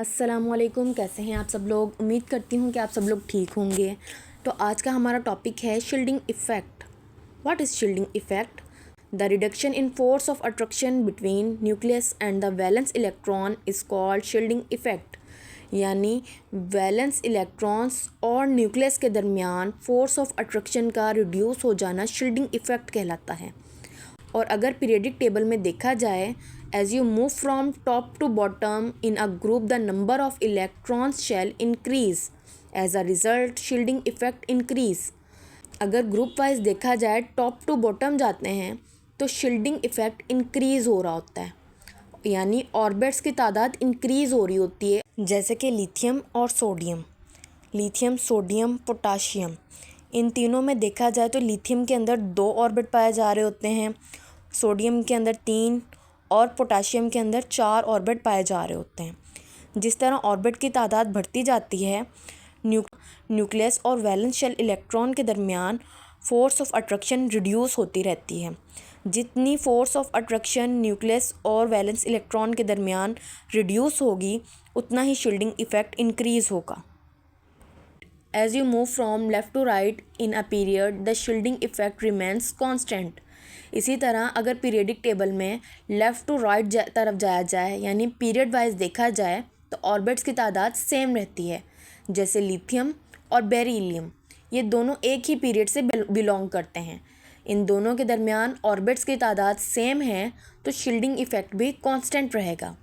अस्सलामुअलैकुम, कैसे हैं आप सब लोग। उम्मीद करती हूँ कि आप सब लोग ठीक होंगे। तो आज का हमारा टॉपिक है shielding effect. What is shielding effect? The reduction in force of attraction between nucleus and the valence electron is called shielding effect. यानी वैलेंस इलेक्ट्रॉन्स और न्यूक्लियस के दरमियान फोर्स ऑफ अट्रैक्शन का रिड्यूस हो जाना शील्डिंग इफ़ेक्ट कहलाता है। और अगर पीरियडिक टेबल में देखा जाए, as you move from top to bottom in a group the number of electrons shell increase, as a result shielding effect increase. अगर ग्रुप वाइज देखा जाए, टॉप टू बॉटम जाते हैं तो शील्डिंग इफेक्ट इंक्रीज हो रहा होता है, यानी ऑर्बिट्स की तादाद इंक्रीज हो रही होती है। जैसे कि लिथियम और सोडियम, लिथियम, सोडियम, पोटाशियम, इन तीनों में देखा जाए तो लिथियम के अंदर 2 ऑर्बिट पाए जा रहे होते हैं, सोडियम के अंदर 3 और पोटाशियम के अंदर 4 ऑर्बिट पाए जा रहे होते हैं। जिस तरह ऑर्बिट की तादाद बढ़ती जाती है, न्यूक्लियस और वैलेंस शेल इलेक्ट्रॉन के दरमियान फोर्स ऑफ अट्रैक्शन रिड्यूस होती रहती है। जितनी फोर्स ऑफ अट्रैक्शन न्यूक्लियस और वैलेंस इलेक्ट्रॉन के दरमियान रिड्यूस होगी, उतना ही शील्डिंग इफ़ेक्ट इंक्रीज़ होगा। As you move from left to right in a period, the shielding effect remains constant. इसी तरह अगर पीरियडिक टेबल में लेफ़्ट टू राइट तरफ जाया जाए, यानी पीरियड वाइज देखा जाए, तो ऑर्बिट्स की तादाद सेम रहती है। जैसे लिथियम और बेरिलियम, ये दोनों एक ही पीरियड से बिलोंग करते हैं। इन दोनों के दरमियान ऑर्बिट्स की तादाद सेम है, तो शील्डिंग इफ़ेक्ट भी कांस्टेंट रहेगा।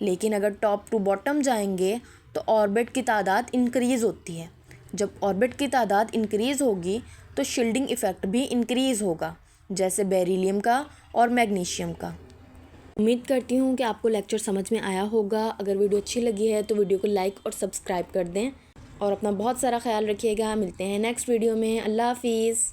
लेकिन अगर टॉप टू बॉटम जाएंगे तो ऑर्बिट की तादाद इंक्रीज़ होती है। जब ऑर्बिट की तादाद इंक्रीज़ होगी तो शील्डिंग इफ़ेक्ट भी इंक्रीज़ होगा, जैसे बेरिलियम का और मैग्नीशियम का। उम्मीद करती हूँ कि आपको लेक्चर समझ में आया होगा। अगर वीडियो अच्छी लगी है तो वीडियो को लाइक और सब्सक्राइब कर दें और अपना बहुत सारा ख्याल रखिएगा। मिलते हैं नेक्स्ट वीडियो में। अल्लाह हाफिज़।